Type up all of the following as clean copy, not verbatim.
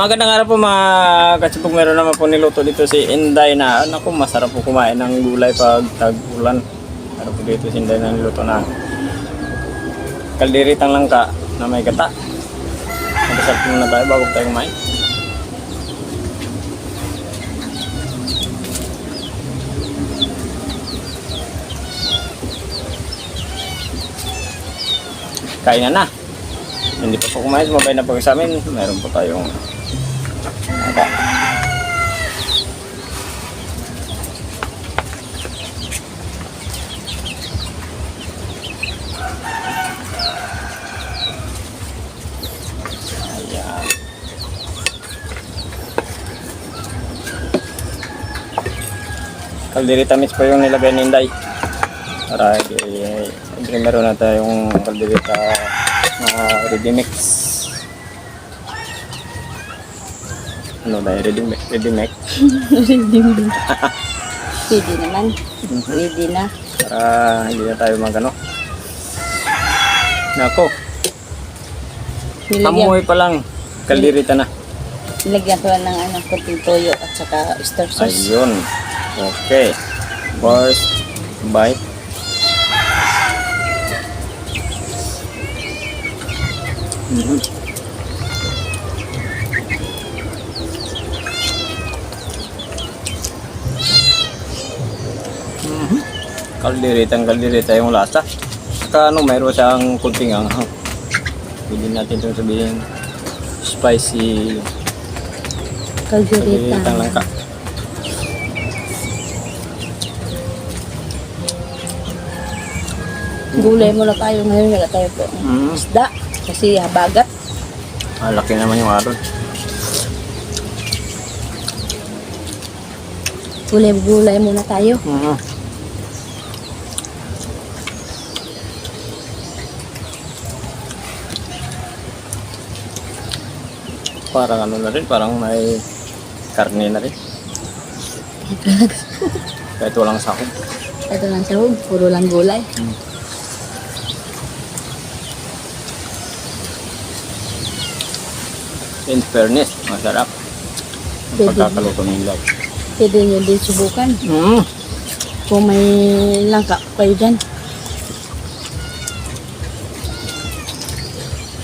Magandang araw po mga katsipog. Meron naman po niluto dito si Inday na naku, masarap po kumain ng gulay pag tag-ulan. Meron po dito si Inday na niluto na kalderitang langka na may gata. Mag-asap muna tayo bago tayo kumain. Kain na. Hindi pa po kumain, sumabay na po sa amin. Meron po tayong ayan. Kalderita mix po yung nilagay ni Inday. Para meron na tayong kalderita ready mix. Ano ba yung ready mix? Ready mix. Pwede naman. Pwede na. Para hindi na tayo magano. Nako. Amoy pa lang. Kalderita na. Nilagyan ko ng konting toyo at saka oyster sauce. Ayun. Okay. First bite. Kalderita yung lasa. Saka mayroon siyang kunting anghang. Pwede natin itong sabihin spicy Kalderita. Langka. Gulay muna tayo ngayon. Wala tayo po. Isda. Kasi habagat. Laki naman yung aron. Gulay muna tayo. Parang ano na rin, parang may karne na rin. Kahit walang sahog. Ito lang sahog. Puro lang gulay. In fairness, masarap. Ang pagkakaluto nila. Pwede nyo din subukan. Kung may langka kayo dyan.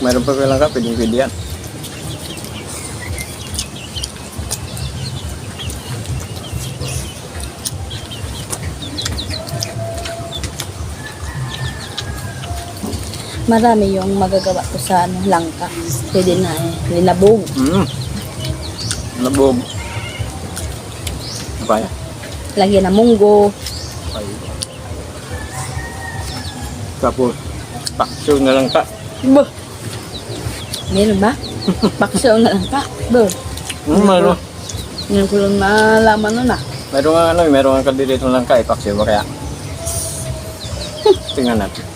Mayroon pa lang ka, pwede yan. Marami yung magagawa ko sa langka. Pwede na linabog. Nabog. Apa ya? Lagyan ng munggo. Ay. Tapos, paksyo na lang ka. Bah! Meron ba? Paksaw na langka. Bah! Mayroon. Ngayon ko lang malaman nun ah. Mayroon nga kalderita lang ka, paksyo ba kaya? Tingnan natin.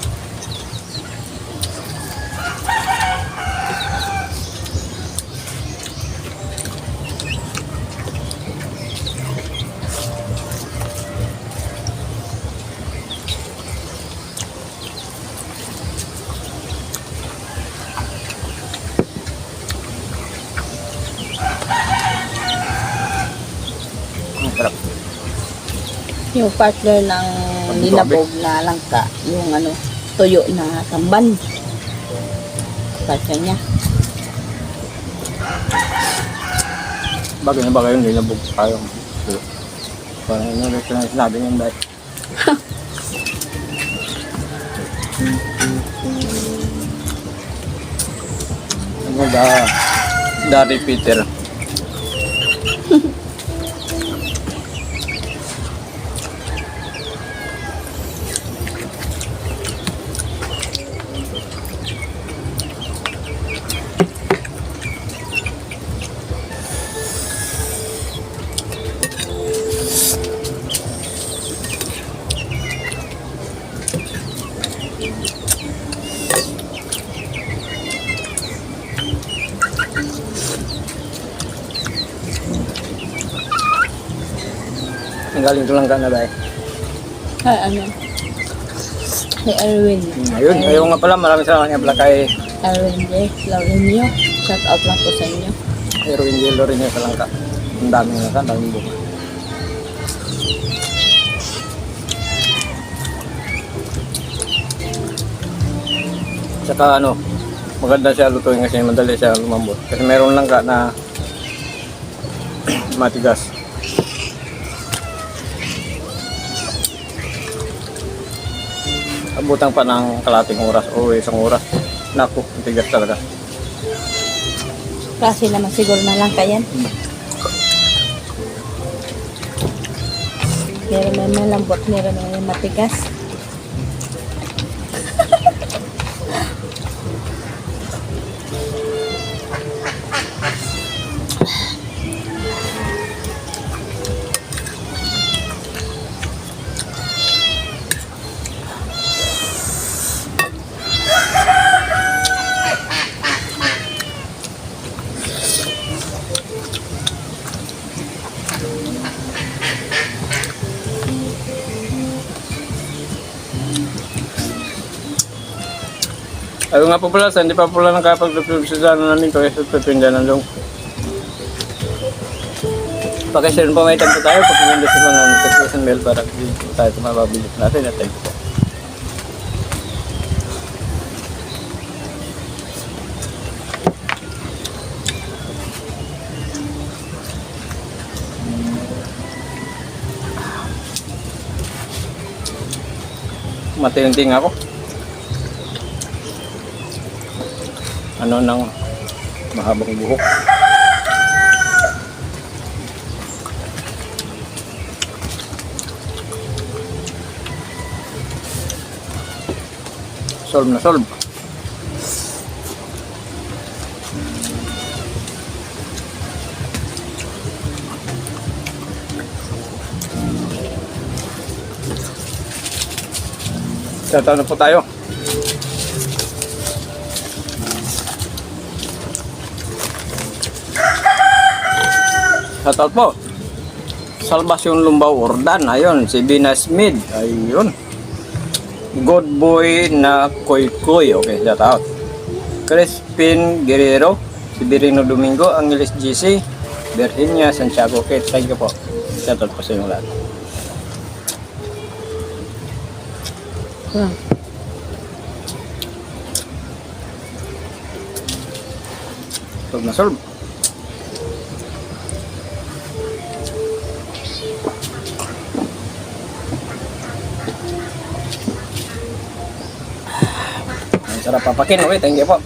Sarap. Yung partner ng linabog na langka, yung tuyo na tamban. Partner niya. Bagay na bagay yung linabog tayo. Parang ano rin na sinabi niya dahil. Ano ba? Dari Peter. Ang galing ko lang ka na dahil. Ano? Kay Erwin. Ayun, ayaw nga pala. Maraming salamat nga pala kay Erwin J. Laurenio. Shout out lang po sa inyo. Pero yung yellow rin yung kalangka. Ang daming langka, ang daming bunga. Tsaka ano, maganda siya lutuin kasi madali siya lumambot. Kasi meron langka na matigas. Abutan pa ng kalating oras o isang oras. Naku, matigas talaga. Kasi naman siguro na lang yan. Meron may malambot, meron may matigas. Ayaw nga po pala, hindi pa pala nakapag-review sa ano namin to, sa pipinda ng long. Pakishare po may time po tayo, pag pinindot po ng notification bell para tayo mababilis natin at thank you po. Matinting ako. Ano ng mahabang buhok. Solve na solve. Tataw na po tayo. Shoutout po. Salvacion Lumbao Ordan. Ayun, si Bina Smith. Ayun. Good boy na Koy Koy. Okay, shoutout. Crispin Guerrero. Si Birino Domingo. Angeles GC. Virginia Santiago. Okay, thank you po. Shoutout po sa inyo lahat. Solve na solve. Ang sarap papakin. Okay, thank you po.